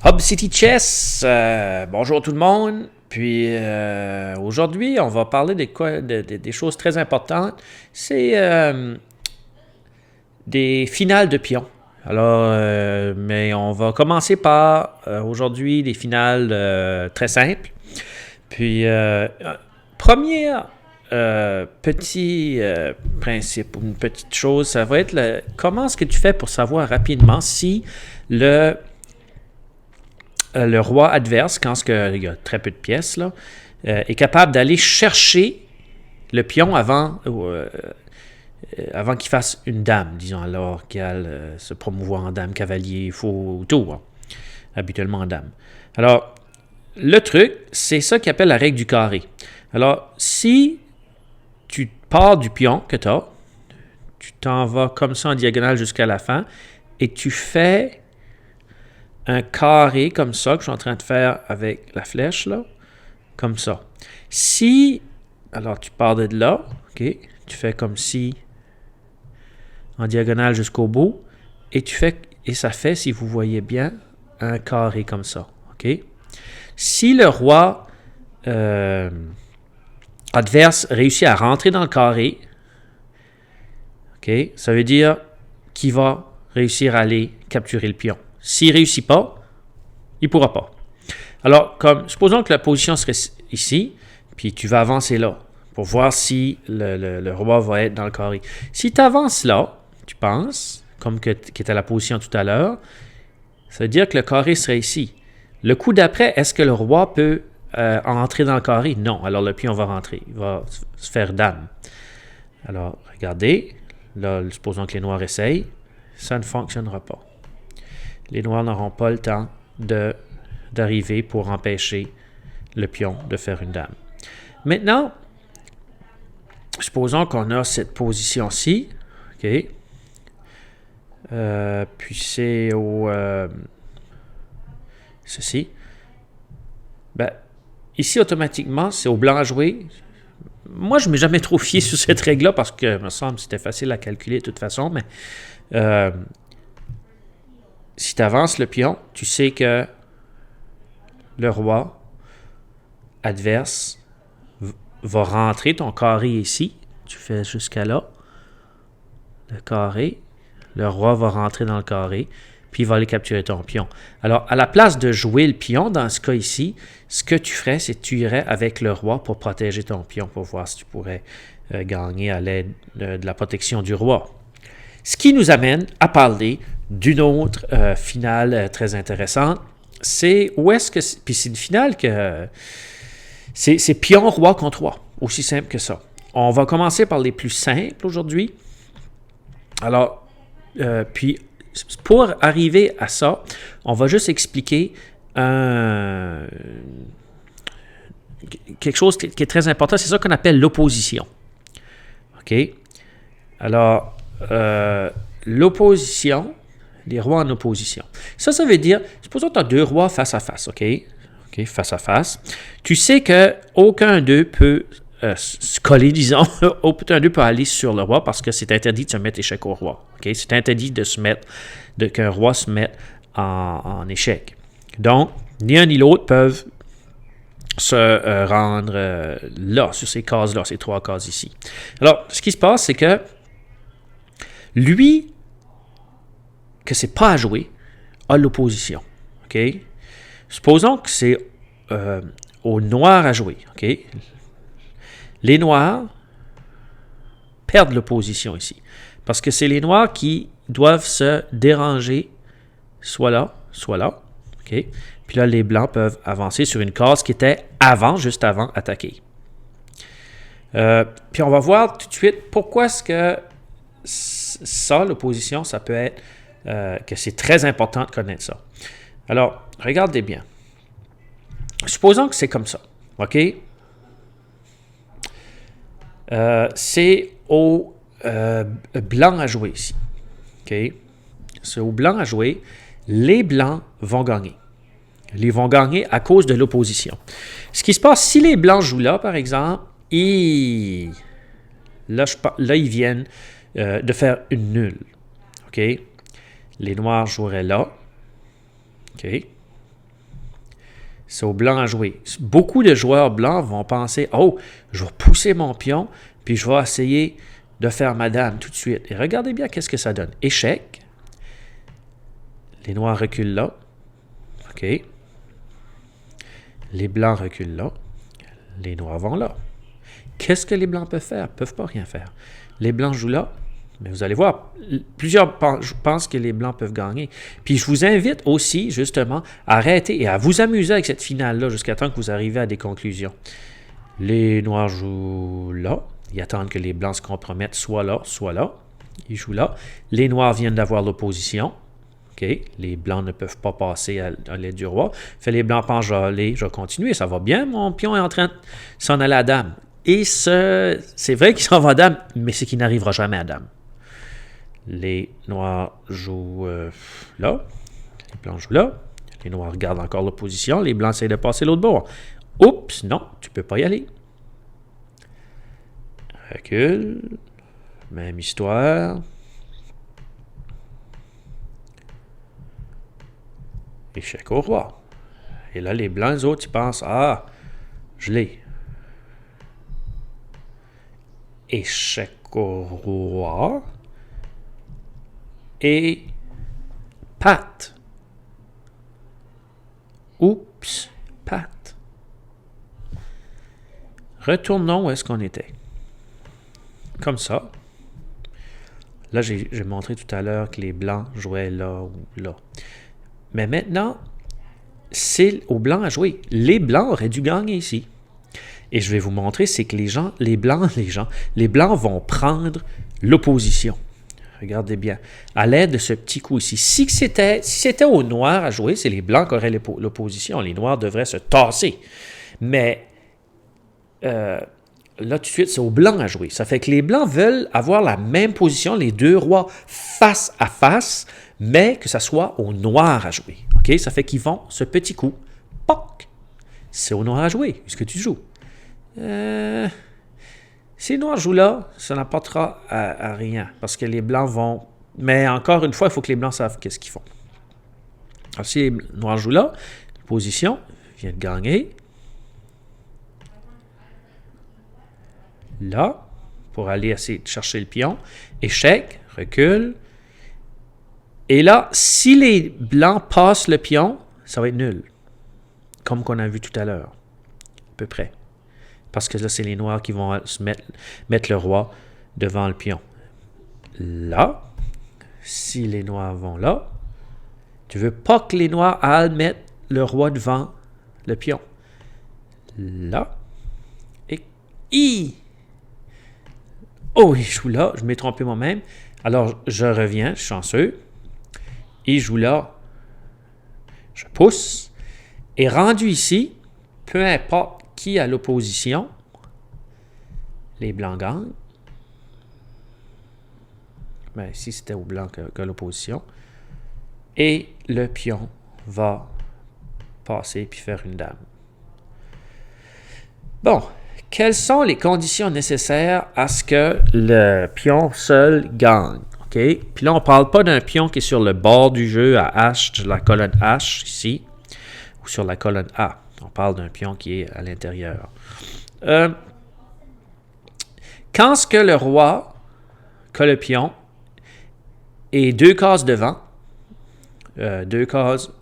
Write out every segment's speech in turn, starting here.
Hub City Chess, bonjour tout le monde. Puis aujourd'hui, on va parler des choses très importantes. C'est des finales de pions. Alors, mais on va commencer par aujourd'hui des finales très simples. Puis, premier petit principe ou une petite chose, ça va être comment est-ce que tu fais pour savoir rapidement si le roi adverse, quand il y a très peu de pièces, là, est capable d'aller chercher le pion avant qu'il fasse une dame, disons, alors qu'elle se promouvoir en dame, cavalier, faux, tour, habituellement en dame. Alors, le truc, c'est ça qu'il appelle la règle du carré. Alors, si tu pars du pion que tu as, tu t'en vas comme ça en diagonale jusqu'à la fin, et tu fais un carré comme ça, que je suis en train de faire avec la flèche, là, comme ça. Alors tu pars de là, ok, tu fais comme si, en diagonale jusqu'au bout, et ça fait, si vous voyez bien, un carré comme ça, ok. Si le roi adverse réussit à rentrer dans le carré, ok, ça veut dire qu'il va réussir à aller capturer le pion. S'il ne réussit pas, il ne pourra pas. Alors, supposons que la position serait ici, puis tu vas avancer là pour voir si le roi va être dans le carré. Si tu avances là, tu penses, qui était la position tout à l'heure, ça veut dire que le carré serait ici. Le coup d'après, est-ce que le roi peut entrer dans le carré? Non. Alors, le pion va rentrer. Il va se faire dame. Alors, regardez. Là, supposons que les noirs essayent. Ça ne fonctionnera pas. Les noirs n'auront pas le temps d'arriver pour empêcher le pion de faire une dame. Maintenant, supposons qu'on a cette position-ci, ok, puis c'est ceci. Ben, ici, automatiquement, c'est au blanc à jouer. Moi, je ne m'ai jamais trop fié sur cette règle-là parce que, il me semble que c'était facile à calculer de toute façon, mais si tu avances le pion, tu sais que le roi adverse va rentrer ton carré ici. Tu fais jusqu'à là. Le carré. Le roi va rentrer dans le carré. Puis il va aller capturer ton pion. Alors, à la place de jouer le pion, dans ce cas ici, ce que tu ferais, c'est que tu irais avec le roi pour protéger ton pion, pour voir si tu pourrais gagner à l'aide de la protection du roi. Ce qui nous amène à parler d'une autre finale très intéressante. C'est où est-ce que... Puis c'est une finale que... c'est pion roi contre roi. Aussi simple que ça. On va commencer par les plus simples aujourd'hui. Alors, puis pour arriver à ça, on va juste expliquer quelque chose qui est très important. C'est ça qu'on appelle l'opposition. OK? Alors, l'opposition, les rois en opposition. Ça veut dire, supposons que tu as deux rois face à face, OK? OK, face à face. Tu sais qu'aucun d'eux peut se coller, disons, aucun d'eux peut aller sur le roi parce que c'est interdit de se mettre échec au roi. OK? C'est interdit qu'un roi se mette en échec. Donc, ni un ni l'autre peuvent se rendre là, sur ces cases-là, ces trois cases ici. Alors, ce qui se passe, c'est que lui, que c'est pas à jouer, a l'opposition. OK? Supposons que c'est au noir à jouer. OK? Les noirs perdent l'opposition ici. Parce que c'est les noirs qui doivent se déranger soit là, soit là. OK? Puis là, les blancs peuvent avancer sur une case qui était juste avant, attaquer. Puis on va voir tout de suite pourquoi est-ce que ça, l'opposition, ça peut être que c'est très important de connaître ça. Alors, regardez bien. Supposons que c'est comme ça. OK? C'est au blanc à jouer ici. OK? C'est au blanc à jouer. Les blancs vont gagner. Ils vont gagner à cause de l'opposition. Ce qui se passe, si les blancs jouent là, par exemple, là, ils viennent de faire une nulle. OK? Les noirs joueraient là. OK? C'est au blanc à jouer. Beaucoup de joueurs blancs vont penser « Oh, je vais pousser mon pion, puis je vais essayer de faire ma dame tout de suite. » Et regardez bien qu'est-ce que ça donne. Échec. Les noirs reculent là. OK. Les blancs reculent là. Les noirs vont là. Qu'est-ce que les blancs peuvent faire? Ils ne peuvent pas rien faire. Les blancs jouent là. Mais vous allez voir, plusieurs pensent que les blancs peuvent gagner. Puis je vous invite aussi, justement, à arrêter et à vous amuser avec cette finale-là jusqu'à temps que vous arrivez à des conclusions. Les noirs jouent là. Ils attendent que les blancs se compromettent soit là, soit là. Ils jouent là. Les noirs viennent d'avoir l'opposition. OK. Les blancs ne peuvent pas passer à l'aide du roi. Fait les blancs pensent, je vais continuer, ça va bien. Mon pion est en train de s'en aller à dame. Et c'est vrai qu'il s'en va à dame, mais c'est qu'il n'arrivera jamais à dame. Les noirs jouent là. Les blancs jouent là. Les noirs gardent encore l'opposition. Les blancs essayent de passer l'autre bord. Oups, non, tu ne peux pas y aller. Recule. Même histoire. Échec au roi. Et là, les blancs, les autres, ils pensent, ah, je l'ai. Échec au roi. Et patte. Oups, patte. Retournons où est-ce qu'on était. Comme ça. Là, j'ai montré tout à l'heure que les blancs jouaient là ou là. Mais maintenant, c'est aux blancs à jouer. Les blancs auraient dû gagner ici. Et je vais vous montrer, c'est que les blancs vont prendre l'opposition. Regardez bien. À l'aide de ce petit coup ici. Si c'était aux noirs à jouer, c'est les blancs qui auraient l'opposition. Les noirs devraient se tasser. Mais là, tout de suite, c'est aux blancs à jouer. Ça fait que les blancs veulent avoir la même position, les deux rois face à face, mais que ça soit aux noirs à jouer. OK? Ça fait qu'ils vont, ce petit coup, poc! C'est aux noirs à jouer. Est-ce que tu joues? Si les noirs jouent là, ça n'apportera à rien, parce que les blancs vont... Mais encore une fois, il faut que les blancs savent qu'est-ce qu'ils font. Alors, si les noirs jouent là, position, vient de gagner. Là, pour aller essayer de chercher le pion. Échec, recule. Et là, si les blancs passent le pion, ça va être nul. Comme qu'on a vu tout à l'heure. À peu près. Parce que là, c'est les noirs qui vont se mettre le roi devant le pion. Là, si les noirs vont là, tu veux pas que les noirs aillent mettre le roi devant le pion. Là. Et... Oh, il joue là. Je m'ai trompé moi-même. Alors, je reviens, chanceux. Il joue là. Je pousse. Et rendu ici, peu importe qui a l'opposition, les blancs gagnent. Ben, ici, c'était aux blancs que l'opposition. Et le pion va passer puis faire une dame. Bon, quelles sont les conditions nécessaires à ce que le pion seul gagne? OK? Puis là, on ne parle pas d'un pion qui est sur le bord du jeu à H, de la colonne H, ici, ou sur la colonne A. On parle d'un pion qui est à l'intérieur. Quand ce que le roi, que le pion, est deux cases devant, deux cases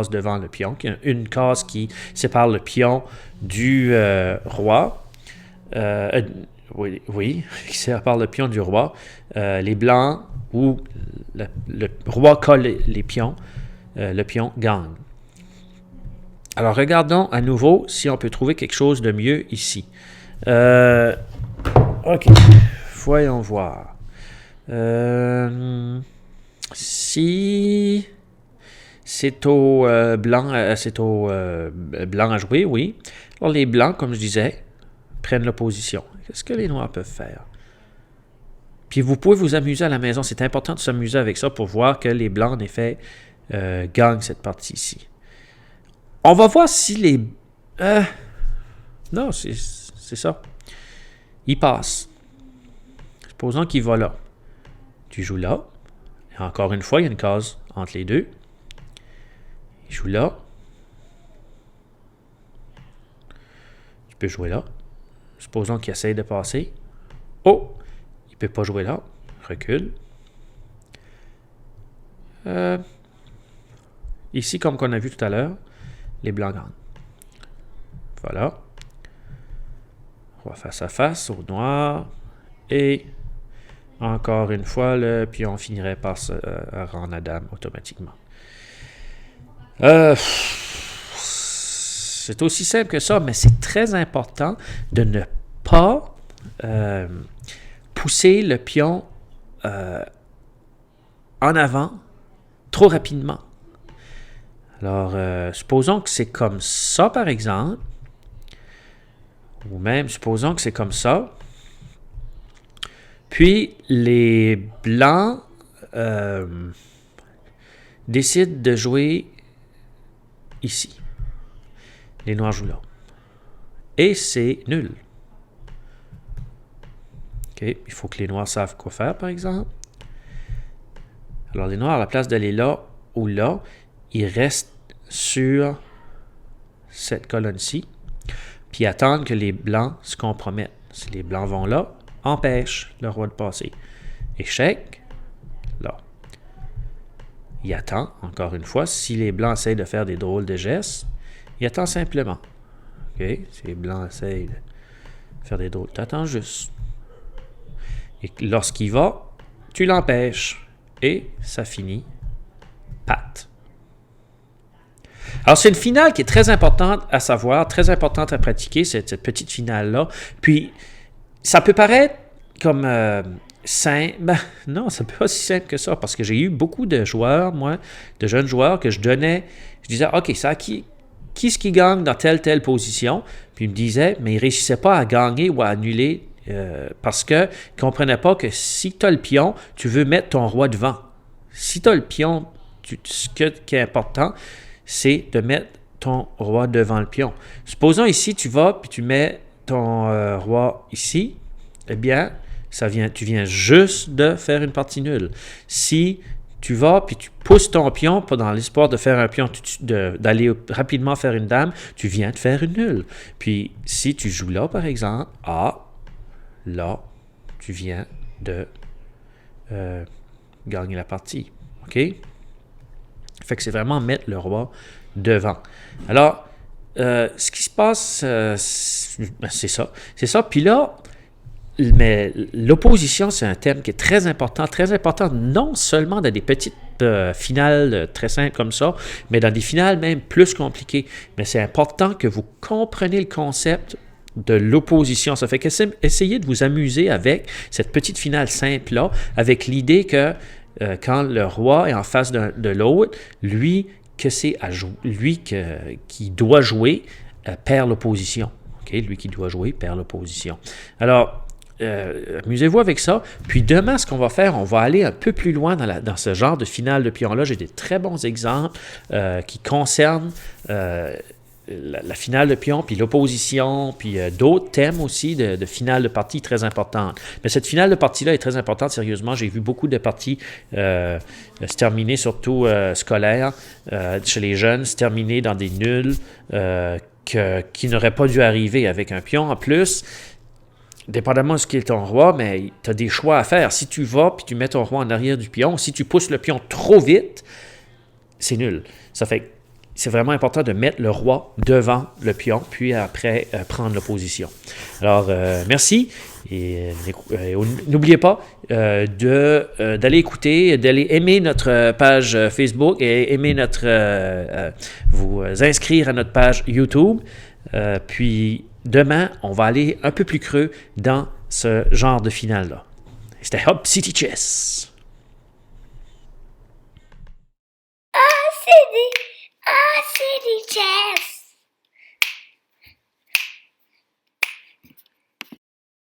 devant le pion, une case qui sépare le pion du roi, oui, qui sépare le pion du roi, les blancs, où le roi colle les pions, le pion gagne. Alors, regardons à nouveau si on peut trouver quelque chose de mieux ici. OK. Voyons voir. Si c'est au blanc à jouer, oui. Alors, les blancs, comme je disais, prennent l'opposition. Qu'est-ce que les noirs peuvent faire? Puis, vous pouvez vous amuser à la maison. C'est important de s'amuser avec ça pour voir que les blancs, en effet, gagnent cette partie ici. On va voir si les... non, c'est ça. Il passe. Supposons qu'il va là. Tu joues là. Et encore une fois, il y a une case entre les deux. Il joue là. peut jouer là. Supposons qu'il essaye de passer. Oh! Il ne peut pas jouer là. Recule. Ici, comme on a vu tout à l'heure, les blancs gagnent. Voilà. Roi face à face au noir. Et encore une fois, le pion finirait par se rendre à dame automatiquement. C'est aussi simple que ça, mais c'est très important de ne pas pousser le pion en avant trop rapidement. Alors, supposons que c'est comme ça, par exemple, ou même supposons que c'est comme ça. Puis, les blancs décident de jouer ici. Les noirs jouent là. Et c'est nul. OK. Il faut que les noirs savent quoi faire, par exemple. Alors, les noirs, à la place d'aller là ou là, ils restent sur cette colonne-ci, puis attendent que les blancs se compromettent. Si les blancs vont là, empêche le roi de passer. Échec, là. Il attend, encore une fois, si les blancs essayent de faire des drôles de gestes, il attend simplement. OK? Si les blancs essayent de faire des drôles, tu attends juste. Et lorsqu'il va, tu l'empêches. Et ça finit patte. Alors, c'est une finale qui est très importante à savoir, très importante à pratiquer, cette petite finale-là. Puis, ça peut paraître comme simple. Ben, non, ça peut pas si simple que ça, parce que j'ai eu beaucoup de joueurs, moi, de jeunes joueurs, que je disais, OK, ça, qui est-ce qui gagne dans telle position? Puis, ils me disaient, mais ils ne réussissaient pas à gagner ou à annuler parce qu'ils ne comprenaient pas que si tu as le pion, tu veux mettre ton roi devant. Si tu as le pion, ce qui est important, c'est de mettre ton roi devant le pion. Supposons ici, tu vas puis tu mets ton roi ici, eh bien, tu viens juste de faire une partie nulle. Si tu vas puis tu pousses ton pion, pas dans l'espoir de faire un pion, d'aller rapidement faire une dame, tu viens de faire une nulle. Puis, si tu joues là, par exemple, là, tu viens de gagner la partie. OK? Fait que c'est vraiment mettre le roi devant. Alors, ce qui se passe, c'est ça. C'est ça. Puis là, mais l'opposition, c'est un thème qui est très important non seulement dans des petites finales très simples comme ça, mais dans des finales même plus compliquées. Mais c'est important que vous compreniez le concept de l'opposition. Ça fait qu'essayez de vous amuser avec cette petite finale simple-là, avec l'idée que quand le roi est en face de l'autre, lui qui doit jouer perd l'opposition. Okay? Lui qui doit jouer perd l'opposition. Alors, amusez-vous avec ça. Puis demain, ce qu'on va faire, on va aller un peu plus loin dans ce genre de finale de pion-là. J'ai des très bons exemples qui concernent la finale de pion, puis l'opposition, puis d'autres thèmes aussi de finale de partie très importantes. Mais cette finale de partie-là est très importante, sérieusement. J'ai vu beaucoup de parties se terminer, surtout scolaires, chez les jeunes, se terminer dans des nuls qui n'auraient pas dû arriver avec un pion. En plus, dépendamment de ce qui est ton roi, mais tu as des choix à faire. Si tu vas puis tu mets ton roi en arrière du pion, si tu pousses le pion trop vite, c'est nul. Ça fait que c'est vraiment important de mettre le roi devant le pion, puis après prendre l'opposition. Alors, merci. Et n'oubliez pas d'aller écouter, d'aller aimer notre page Facebook et aimer vous inscrire à notre page YouTube. Puis demain, on va aller un peu plus creux dans ce genre de finale-là. C'était Hub City Chess.